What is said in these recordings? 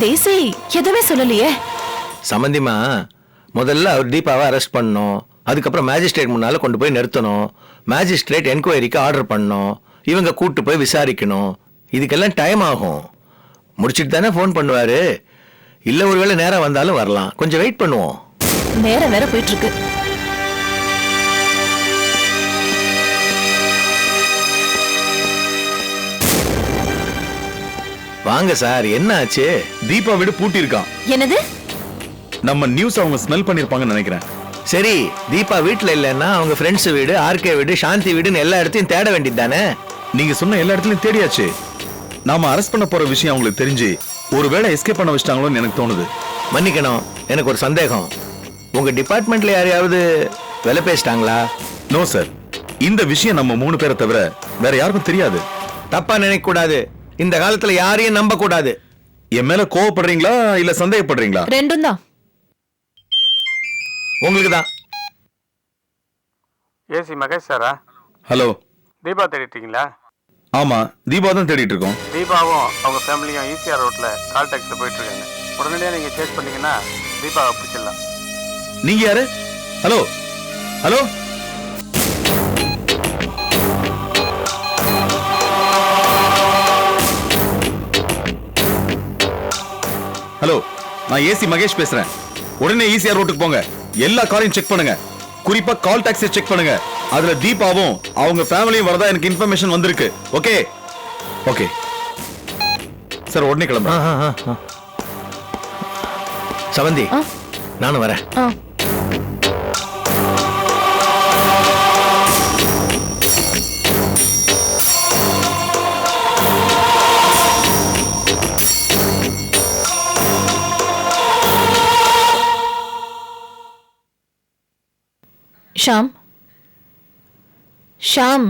தேசி எதுவுமே சொல்லலையே. சம்பந்திமா, முதல்ல அவர் தீபாவை அரெஸ்ட் பண்ணணும், அதுக்கப்புறம் மேஜிஸ்ட்ரேட் முன்னால கொண்டு போய் நிறுத்தணும், மேஜிஸ்ட்ரேட் என்கொயரிக்கு ஆர்டர் பண்ணணும், இவங்க கூட்டு போய் விசாரிக்கணும். இதுக்கெல்லாம் டைம் ஆகும். முடிச்சிட்டு தானே ஃபோன் பண்ணுவாரு. இல்ல ஒருவேளை நேரம் வந்தாலும் வரலாம். கொஞ்சம் வெயிட் பண்ணுவோம். நேரம் வேற போயிட்டு இருக்கு. வாங்க சார், என்ன ஆச்சு? தீபா வீடு பூட்டி இருக்கான். என்னது? நம்ம நியூஸ் அவங்க ஸ்மெல் பண்ணிருப்பாங்கன்னு நினைக்கிறேன். சரி, தீபா வீட்டுல இல்லன்னா அவங்க ஃப்ரெண்ட்ஸ் வீடு, ஆர்கே வீடு, சாந்தி வீடுன்னு எல்லா இடத்தையும் தேட வேண்டியது தானே? நீங்க சொன்ன எல்லா இடத்துலயும் தேடியாச்சு. நாம அரெஸ்ட் பண்ண போற விஷயம் அவங்களுக்கு தெரிஞ்சு ஒருவேளை எஸ்கேப் பண்ண வச்சிட்டாங்களோன்னு எனக்கு தோணுது. மன்னிக்கணும், எனக்கு ஒரு சந்தேகம். உங்க டிபார்ட்மெண்ட்ல யாரையாவது விலை பேசிட்டாங்களா? நோ சார், இந்த விஷயம் நம்ம 3 பேரை தவிர வேற யாருக்கும் தெரியாது. தப்பா நினைக்க கூடாது. இந்த காலத்துல யாரையும் நம்ப கூடாது. என் மேல கோவப்படுறீங்களா இல்ல சந்தேகப்படுறீங்களா? ரெண்டும் தான். உங்களுக்கு தான். ஏசி மகேஷ் சாரா? ஹலோ, தீபா தேடிட்டீங்களா? ஆமா, தீபா தான் தேடிட்டு இருக்கோம். தீபாவும் அவங்க ஃபேமிலியும் ஈசிஆர் ரோட்ல கால் டாக்ஸில் போயிட்டு இருக்காங்க. உடனடியாக நீங்க சேஸ் பண்ணீங்கன்னா தீபாவை பிடிச்சிடலாம். நீங்க யாரு? ஹலோ ஹலோ, ஹலோ, நான் ஏசி மகேஷ் பேசுறேன். உடனே ஈசிஆர் ரோட்டுக்கு போங்க. எல்லா காரையும் செக் பண்ணுங்க. குறிப்பா கால் டாக்ஸி செக் பண்ணுங்க. அதுல தீபாவும் அவங்க ஃபேமிலியும் வரதா எனக்கு இன்ஃபர்மேஷன் வந்திருக்கு. ஓகே ஓகே சார், உடனே கிளம்புறேன். சவந்தி, நானும் வரேன். ஷாம், ஷாம்,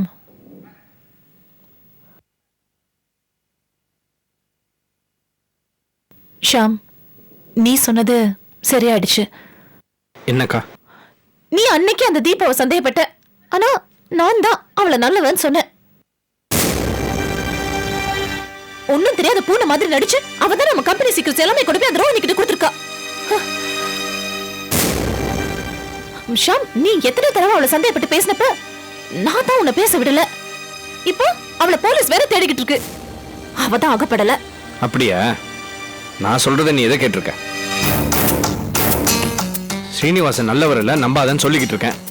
ஷாம், நீ சொன்னது சரியாயிடுச்சு. என்னக்கா? நீ அன்னைக்கு அந்த தீபாவை சந்தேகப்பட்ட, ஆனா நான் தான் அவளை நல்லவன் சொன்னேன். ஒன்னும் தெரியாத பூனை மாதிரி நடிச்சு அவ தான் நம்ம கம்பெனி சீக்கிரம் எல்லாமே கொண்டு போய் அந்த ரோஹினி கிட்ட கொடுத்துருக்கா. ஷாம், நீ எத்தனை தடவை அவளை சந்தேகப்பட்டு பேசினப்ப நான் தான் உன்னை பேச விடல. இப்போ அவளை போலீஸ் வேற தேடிக்கிட்டு இருக்கு. அவ தான் அகப்படல. அப்படியா? நான் சொல்றதை நீ எதை கேட்டிருக்க? ஸ்ரீனிவாசன் நல்லவர் இல்ல, நம்பாதன்னு சொல்லிக்கிட்டு இருக்கேன்.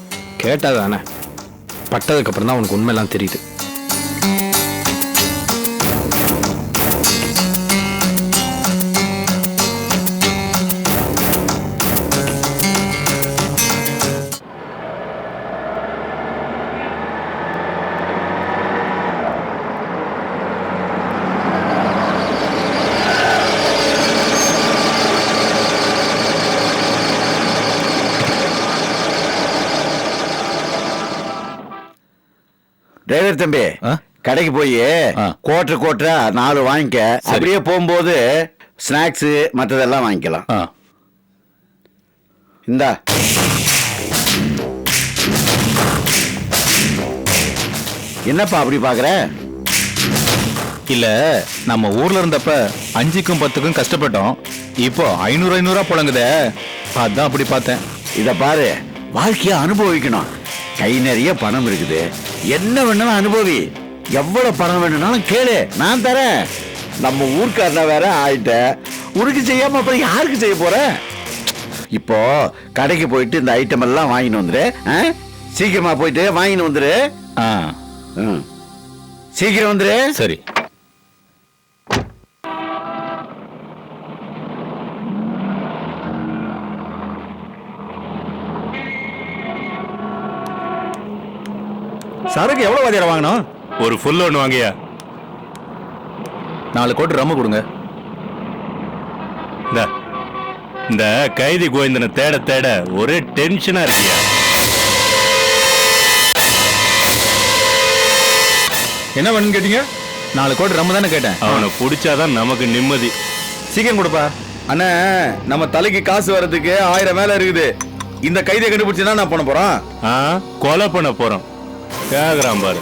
கேட்டாதானே? பட்டதுக்கு அப்புறம் தான் உனக்கு உண்மையெல்லாம் தெரியுது. டிரைவர் தம்பி, கடைக்கு போய் கோட்டை 4 வாங்கிக்க. அப்படியே போகும்போது ஸ்நாக்ஸ் மற்றதெல்லாம் வாங்கிக்கலாம். இந்தா. என்னப்பா அப்படி பாக்குற? இல்ல, நம்ம ஊர்ல இருந்தப்ப 5க்கும் 10க்கும் கஷ்டப்பட்டோம். இப்போ 500 புழங்குதே, அதான் அப்படி பார்த்தேன். இத பாரு, வாழ்க்கைய அனுபவிக்கணும். கை நிறைய பணம் இருக்குது, என்ன வேணாலும் அனுபவி. எவ்வளவு பணம் வேணும்னாலும் கேளு, நான் தரேன். நம்ம ஊர்க்காரன வேற ஆயிட்ட, உனக்கு செய்யாம அப்புறம் யாருக்கு செய்ய போற? இப்போ கடைக்கு போயிட்டு இந்த ஐட்டம் எல்லாம் வாங்கிட்டு வந்துரு. சீக்கிரமா போயிட்டு வாங்கிட்டு வந்துரு. சீக்கிரம் வந்துரு. சரி. சரக்கு எவ்வளவு வாதியார வாங்கணும்? ஒரு ஃபுல் ஒன்று வாங்கியா. 4 கோட்டு ரம்மு கொடுங்க. இந்த கைதி கோவிந்தனை தேட தேட ஒரே டென்ஷனா இருக்கியா? என்ன வேணும்னு கேட்டீங்க? 4 கோட்டு ரம்மு தானே கேட்டேன். அவனை பிடிச்சாதான் நமக்கு நிம்மதி. சீக்கிரம் கொடுப்பா. அண்ணா, நம்ம தலைக்கு காசு வர்றதுக்கு 1000 வேலை இருக்குது. இந்த கைதியை கண்டுபிடிச்சுதான் நான் பண்ண போறோம். கொலை பண்ண போறோம். கேக்குறான் பாரு.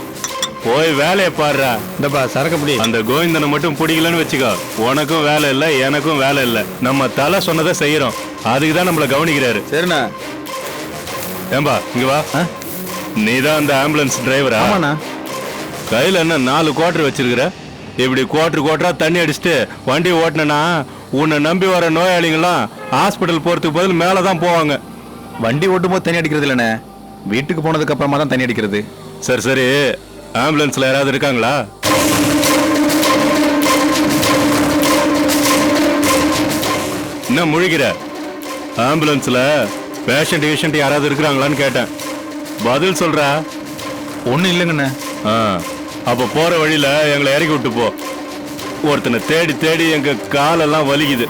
போய் வேலையை பாடுறா. இந்தப்பா சரக்கு பிடி. அந்த கோவிந்தனை மட்டும் பிடிக்கலன்னு வச்சுக்கோ, உனக்கும் வேலை இல்லை எனக்கும் வேலை இல்லை. நம்ம தலை சொன்னதை செய்யறோம், அதுக்கு தான் நம்மள கவனிக்கிறாரு. சரிண்ணா. ஏம்பா இங்க வா. நீ தான் அந்த ஆம்புலன்ஸ் டிரைவரா? ஆமாண்ணா. கையில என்ன 4 குவார்டர் வச்சிருக்கிற? இப்படி குவார்டரா தண்ணி அடிச்சுட்டு வண்டி ஓட்டினா உன்னை நம்பி வர நோயாளிங்களாம் ஹாஸ்பிட்டல் போறதுக்கு பதில் மேலதான் போவாங்க. வண்டி ஓட்டும் போது தண்ணி அடிக்கிறது இல்லைண்ணே, வீட்டுக்கு போனதுக்கு அப்புறமா தான் தண்ணி அடிக்கிறது. சரி சரி, ஆம்புலன்ஸ்ல யாராவது இருக்காங்களா? என்ன முழிக்கிற? ஆம்புலன்ஸ்ல பேஷண்ட் யாராவது இருக்கிறாங்களான்னு கேட்டேன், பதில் சொல்ற. ஒன்றும் இல்லைங்கண்ணே. அப்ப போற வழியில எங்களை இறக்கி விட்டு போ. ஒருத்தனை தேடி தேடி எங்க காலெல்லாம் வலிக்குது.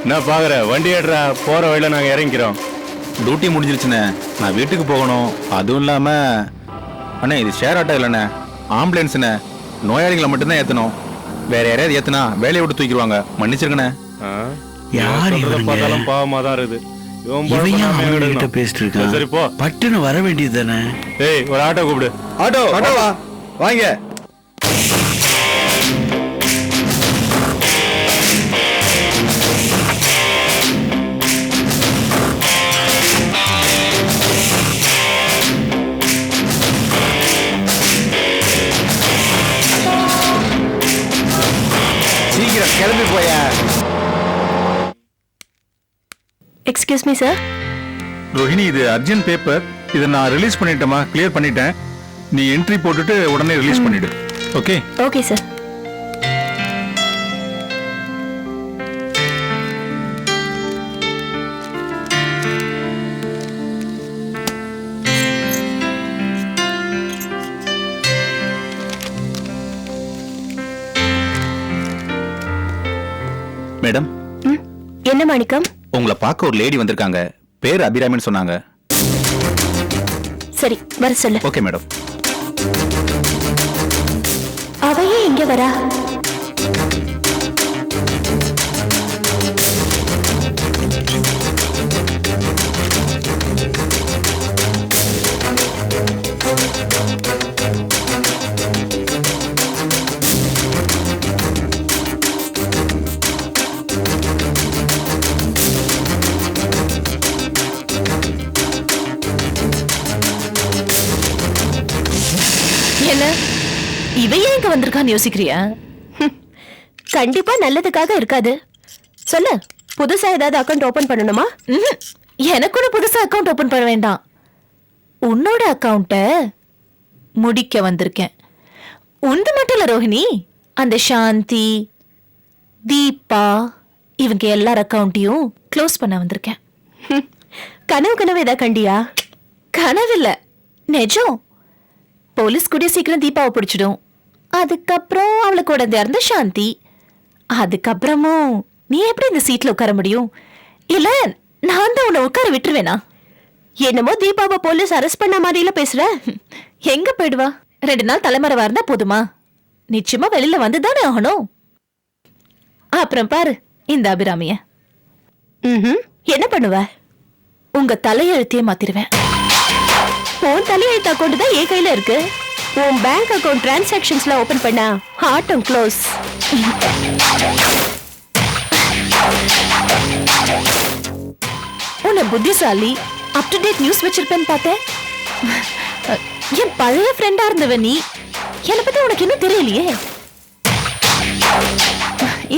என்ன பாக்குற? வண்டி ஏடுறா, போற வழியில நாங்க இறங்கிக்கிறோம். டியூட்டி முடிஞ்சிருச்சுண்ணே, நான் வீட்டுக்கு போகணும். அதுவும் இல்லாம அண்ணே இது ஷேர் ஆட்டோ இல்லைண்ணே, ஆம்புலன்ஸ்ண்ணே. நோயாளிகளை மட்டும்தான் ஏற்றணும், வேற யாரையாவது ஏற்றுனா வேலையை விட்டு தூக்கிடுவாங்க. மன்னிச்சிருக்கண்ணே. யார் பார்த்தாலும் பாவமா தான் இருக்குது. பேசிட்டு இருக்கான். சரி போ, பட்டுன்னு வர வேண்டியது தானே. ஏய் ஒரு ஆட்டோ கூப்பிடு. ஆட்டோவா வாங்க. சீக்கிரம் கிளம்பி போயா. Excuse me sir. ரோஹிணி, இது அர்ஜென்ட் பேப்பர். இதை நான் ரிலீஸ் பண்ணிட்டேமா, கிளியர் பண்ணிட்டேன். நீ என்ட்ரி போட்டுட்டு உடனே ரிலீஸ் பண்ணிடு. ஓகே? Okay sir. மேடம். என்ன மாணிக்கம்? உங்களை பார்க்க ஒரு லேடி வந்திருக்காங்க, பேர் அபிராமின்னு சொன்னாங்க. சரி வர சொல்லு. Okay madam. அவையே இங்க வரா? என்ன இவையே இங்க வந்திருக்கான்னு யோசிக்கிறியா? கண்டிப்பா நல்லதுக்காக இருக்காது. சொல்லு, புதுசா ஏதாவது அக்கவுண்ட் ஓபன் பண்ணணுமா? எனக்கு கூட புதுசா அக்கவுண்ட் ஓபன் பண்ண வேண்டாம். உன்னோட அக்கவுண்ட முடிக்க வந்திருக்கேன். உந்து மட்டும் இல்ல ரோஹிணி, அந்த சாந்தி, தீபா இவங்க எல்லார் அக்கவுண்டையும் க்ளோஸ் பண்ண வந்திருக்கேன். கனவு ஏதா கண்டியா? கனவில்ல, நிஜம். போலீஸ் கூடிய சீக்கிரம் தீபாவை பிடிச்சிடும். அதுக்கப்புறம் அவளை கூட இருந்த சாந்தி. அதுக்கப்புறமும் நீ எப்படி இந்த சீட்ல உட்கார முடியும்? இல்ல நான் தான் உன்னை உட்கார விட்டுருவேனா? என்னமோ தீபாவை போலீஸ் அரெஸ்ட் பண்ண மாதிரில பேசுற. எங்க போயிடுவா? 2 நாள் தலைமறைவா இருந்தா போதுமா? நிச்சயமா வெளியில வந்துதானே ஆகணும். அப்புறம் பாரு இந்த அபிராமிய. என்ன பண்ணுவ? உங்க தலையெழுத்தையே மாத்திருவேன். உன் தலையெழுத்து அக்கௌண்ட் தான் என் கையில இருக்கு. உன் பேங்க் அக்கௌண்ட் டிரான்சாக்ஷன்ஸ்ல ஓபன் பண்ணா ஆட்டம் க்ளோஸ். உன்னை புத்திசாலி அப் டு டேட் நியூஸ் வச்சிருப்பேன்னு பார்த்தேன். என் பழைய ஃப்ரெண்டா இருந்தவ நீ. என்னை பத்தி உனக்கு இன்னும் தெரியலையே.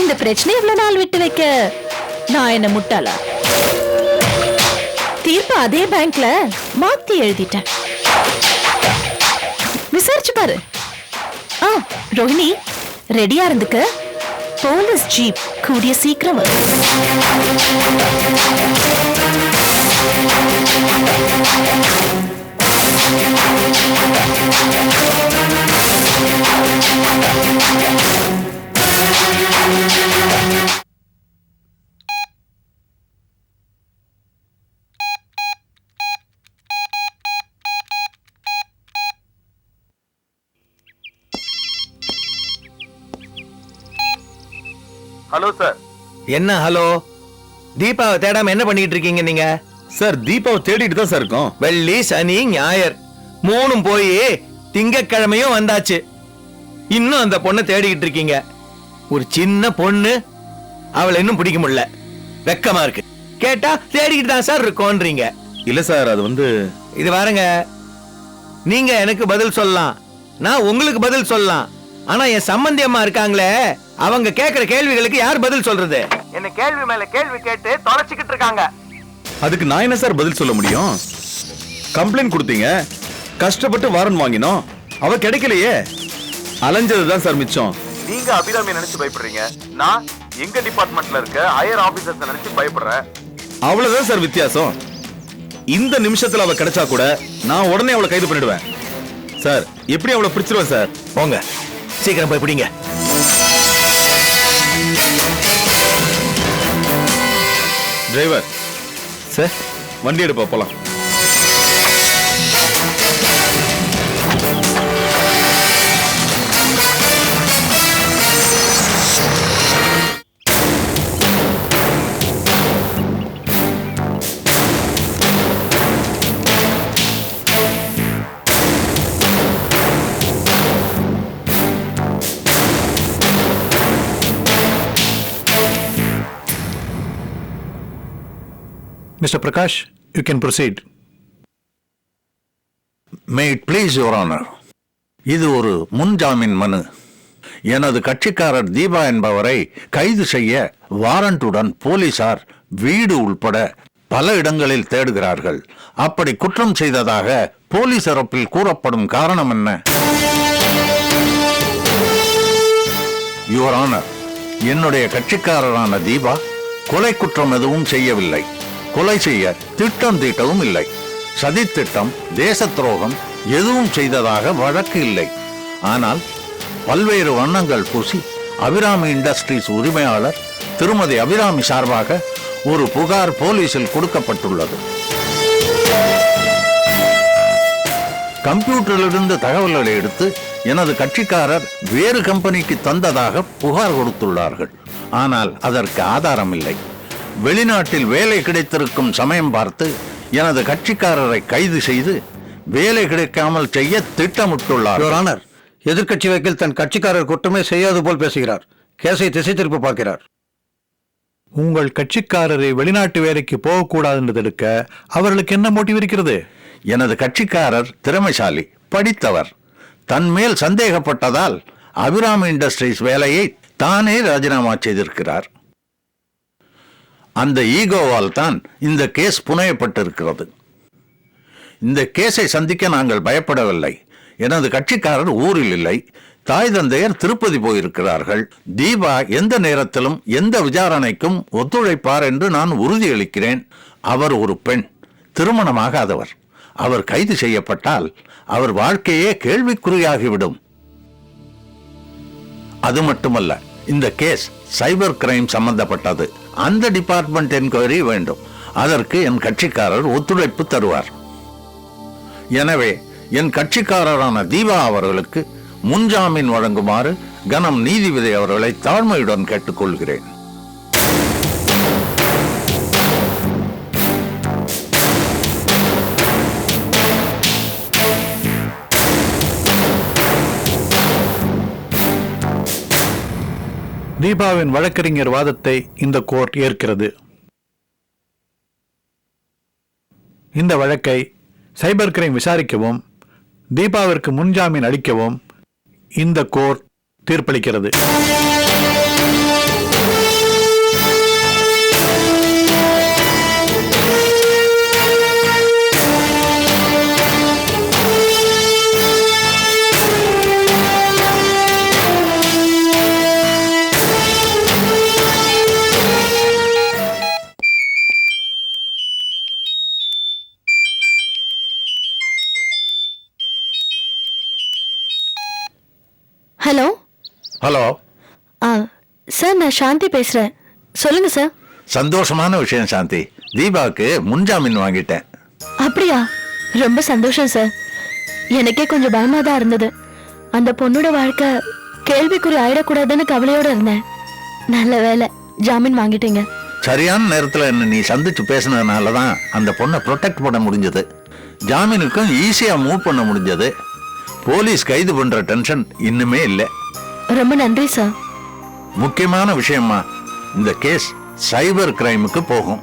இந்த பிரச்சனை இவ்வளவு நாள் விட்டு வைக்க நான் என்ன முட்டாளா? தீர்ப்பு அதே பேங்க்ல மாத்தி எழுதிட்டேன். விசாரிச்சு பாரு. ரோஹிணி ரெடியா இருந்துக்க. போலீஸ் ஜீப் கூடிய சீக்கிரம் வரும். Hello sir. என்ன ஹலோ? தீபாவை தேடாம என்ன பண்ணிட்டு இருக்கீங்க நீங்க? சார் தீபாவை தேடிட்டு தான் சார் இருக்கோம். வெள்ளி சனி ஞாயிறு 3 போய் திங்கட்கிழமையும் வந்தாச்சு. இன்னும் அந்த பொண்ணை தேடிக்கிட்டு இருக்கீங்க. ஒரு சின்ன பொண்ணு, அவளை இன்னும் பிடிக்க முடியல. வெக்கமா இருக்கு. கேட்டா தேடிக்கிட்டு தான் சார் இருக்கோன்றீங்க. இல்ல சார், அது வந்து இது பாருங்க, நீங்க எனக்கு பதில் சொல்லலாம், நான் உங்களுக்கு பதில் சொல்லலாம். ஆனா என் சம்பந்தி அம்மா இருக்காங்களே, அவங்க கேக்குற கேள்விகளுக்கு யார் பதில் சொல்றது? என்ன கேள்வி மேல கேள்வி கேட்டு தொலைச்சிக்கிட்டு இருக்காங்க. அதுக்கு நான் என்ன சார் பதில் சொல்ல முடியும்? கம்ப்ளைண்ட் கொடுத்தீங்க, கஷ்டப்பட்டு வாரன் வாங்கினோம், அவ கிடைக்கலையே. அலைஞ்சதுதான் சார் மிச்சம். நீங்க அபிராமி நினைச்சு பயப்படுறீங்க, நான் எங்க டிபார்ட்மெண்ட்ல இருக்க ஹையர் ஆபீசர்ஸ் நினைச்சு பயப்படுறேன். அவ்வளவுதான் சார் வித்தியாசம். இந்த நிமிஷத்துல அவ கிடைச்சா கூட நான் உடனே அவளை கைது பண்ணிடுவேன் சார். எப்படி அவளை பிடிச்சிருவேன் சார். போங்க, சீக்கிரம் போய் பிடிங்க. டிரைவர் சார், வண்டி எடுப்பா, போலாம். Mr. Prakash, you can proceed. May it please your honor, இது ஒரு முன்ஜாமீன் மனு. எனது கட்சிக்காரர் தீபா என்பவரை கைது செய்ய வாரண்டுடன் போலீசார் வீடு உள்பட பல இடங்களில் தேடுகிறார்கள். அப்படி குற்றம் செய்ததாக போலீஸ் தரப்பில் கூறப்படும் காரணம் என்ன? யுவர் ஆனர், என்னுடைய கட்சிக்காரரான தீபா கொலை குற்றம் எதுவும் செய்யவில்லை. கொலை செய்ய திட்டம் தீட்டவும் இல்லை. சதித்திட்டம், தேச துரோகம் எதுவும் செய்ததாக வழக்கு இல்லை. ஆனால் பல்வேறு வண்ணங்கள் பூசி அபிராமி இண்டஸ்ட்ரீஸ் உரிமையாளர் திருமதி அபிராமி சார்பாக ஒரு புகார் போலீசில் கொடுக்கப்பட்டுள்ளது. கம்ப்யூட்டரிலிருந்து தகவல்களை எடுத்து எனது கட்சிக்காரர் வேறு கம்பெனிக்கு தந்ததாக புகார் கொடுத்துள்ளார்கள். ஆனால் அதற்கு ஆதாரம் இல்லை. வெளிநாட்டில் வேலை கிடைத்திருக்கும் சமயம் பார்த்து எனது கட்சிக்காரரை கைது செய்து வேலை கிடைக்காமல் செய்ய திட்டமிட்டுள்ளார். Your Honor, எதிர்க்கட்சி வக்கீல் தன் கட்சிக்காரர் குற்றமே செய்யாது போல் பேசுகிறார். கேஸை திசை திருப்ப பார்க்கிறார். உங்கள் கட்சிக்காரரை வெளிநாட்டு வேலைக்கு போகக்கூடாது என்று தடுக்க அவர்களுக்கு என்ன மோட்டிவ் இருக்கிறது? எனது கட்சிக்காரர் திறமைசாலி, படித்தவர். தன் மேல் சந்தேகப்பட்டதால் அபிராமி இண்டஸ்ட்ரீஸ் வேலையை தானே ராஜினாமா செய்திருக்கிறார். அந்த ஈகோவால் தான் இந்த கேஸ் புனையப்பட்டிருக்கிறது. இந்த கேஸை சந்திக்க நாங்கள் பயப்படவில்லை. எனது கட்சிக்காரர் ஊரில் இல்லை. தாய் தந்தையர் திருப்பதி போயிருக்கிறார்கள். தீபா எந்த நேரத்திலும் எந்த விசாரணைக்கும் ஒத்துழைப்பார் என்று நான் உறுதியளிக்கிறேன். அவர் ஒரு பெண், திருமணமாகாதவர். அவர் கைது செய்யப்பட்டால் அவர் வாழ்க்கையே கேள்விக்குறியாகிவிடும். அது மட்டுமல்ல, இந்த கேஸ் சைபர் கிரைம் சம்பந்தப்பட்டது. அந்த டிபார்ட்மெண்ட் என்கொயரி வேண்டும். அதற்கு என் கட்சிக்காரர் ஒத்துழைப்பு தருவார். எனவே என் கட்சிக்காரரான தீபா அவர்களுக்கு முன்ஜாமீன் வழங்குமாறு கனம் நீதிபதி அவர்களை தாழ்மையுடன் கேட்டுக்கொள்கிறேன். தீபாவின் வழக்கறிஞர் வாதத்தை இந்த கோர்ட் ஏற்கிறது. இந்த வழக்கை சைபர் கிரைம் விசாரிக்கவும் தீபாவிற்கு முன்ஜாமீன் அளிக்கவும் இந்த கோர்ட் தீர்ப்பளிக்கிறது. ஹலோ. ஹலோ சார், நான் சாந்தி பேசுறேன். சொல்லுங்க சார். சந்தோஷமான விஷயம் சாந்தி. தீபாவுக்கு முன்ஜாமீன் வாங்கிட்டேன். அப்படியா? ரொம்ப சந்தோஷம் சார். எனக்கே கொஞ்சம் பயமா தான் இருந்தது. அந்த பொண்ணோட வாழ்க்கை கேள்விக்குறி ஆயிடக்கூடாதுன்னு கவலையோட இருந்தேன். நல்ல வேலை ஜாமீன் வாங்கிட்டீங்க. சரியான நேரத்துல என்ன நீ சந்திச்சு பேசினதுனால தான் அந்த பொண்ணை ப்ரொடெக்ட் பண்ண முடிஞ்சது. ஜாமீனுக்கும் ஈஸியா மூவ் பண்ண முடிஞ்சது. போலீஸ் கைது பண்ற டென்ஷன் இன்னுமே இல்லை. ரொம்ப நன்றி சார். முக்கியமான விஷயமா, இந்த கேஸ் சைபர் கிரைமுக்கு போகும்.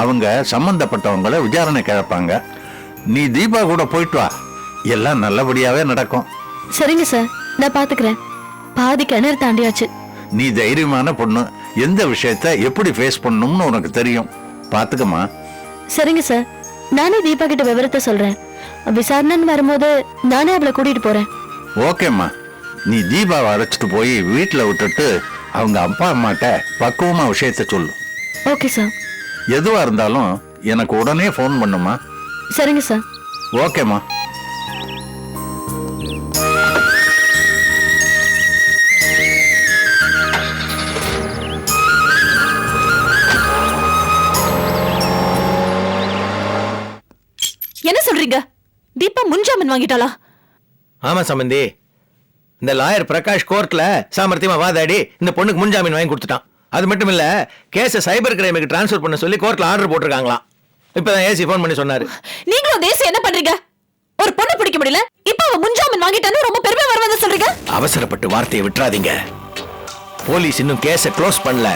அவங்க சம்பந்தப்பட்டவங்களை விசாரணை கேட்பாங்க. நீ தீபா கூட போயிட்டு வா, எல்லாம் நல்லபடியாவே நடக்கும். சரிங்க சார், நான் பாத்துக்கிறேன். பாதி கிணறு தாண்டியாச்சு. நீ தைரியமான பொண்ணு, எந்த விஷயத்த எப்படி ஃபேஸ் பண்ணணும்னு உனக்கு தெரியும். பாத்துக்கமா. சரிங்க சார், நானே தீபா கிட்ட விவரத்தை சொல்றேன். விசாரணைன்னு வரும்போது நானே அவளை கூட்டிட்டு போறேன். ஓகேம்மா, நீ தீபாவை அழைச்சிட்டு போய் வீட்டில் விட்டுட்டு அவங்க அப்பா அம்மாட்ட பக்குவமா விஷயத்த சொல்லு. Okay sir. எதுவா இருந்தாலும் எனக்கு உடனே ஃபோன் பண்ணுமா. சரிங்க சார். ஓகேம்மா. என்ன சொல்றீங்க? தீபா முன்ஜாமீன் வாங்கிட்டாளா? ஆமா சம்பந்தி, இந்த லாயர் பிரகாஷ் கோர்ட்ல சாமர்த்தியமா வாதாடி இந்த பொண்ணுக்கு முன்ஜாமீன் வாங்கி கொடுத்துட்டான். அது மட்டும் இல்ல, கேஸை சைபர் கிரைமுக்கு டிரான்ஸ்ஃபர் பண்ண சொல்லி கோர்ட்ல ஆர்டர் போட்டிருக்காங்களாம். இப்பதான் ஏசி ஃபோன் பண்ணி சொன்னாரு. நீங்களும் தேசி என்ன பண்றீங்க? ஒரு பொண்ணு பிடிக்க முடியல, இப்ப அவ முன்ஜாமீன் வாங்கிட்டான்னு ரொம்ப பெருமை வருவதா சொல்றீங்க? அவசரப்பட்டு வார்த்தையை விட்டுறாதீங்க. போலீஸ் இன்னும் கேஸை க்ளோஸ் பண்ணல,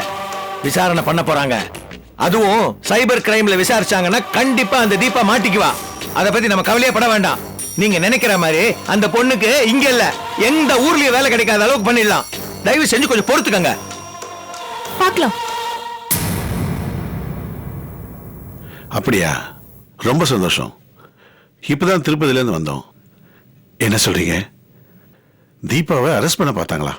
விசாரணை பண்ண போறாங்க. அதுவும் சைபர் கிரைம்ல விசாரிச்சாங்கன்னா கண்டிப்பா அந்த தீபா மாட்டிக்குவா. அத பத்தி நம்ம கவலையே பட வேண்டாம். நீங்க நினைக்கிற மாதிரி அந்த பொண்ணுக்கு இங்க இல்ல, எந்த ஊர்லயும் வேலை கிடைக்காத அளவுக்கு பண்ணிடலாம். தயவு செஞ்சு கொஞ்சம் பொறுத்துக்கங்க. பார்க்கலாம். அப்படியா? ரொம்ப சந்தோஷம். இப்பதான் திருப்பதில இருந்து வந்தோம். என்ன சொல்றீங்க? தீபாவை அரெஸ்ட் பண்ண பார்த்தாங்களா?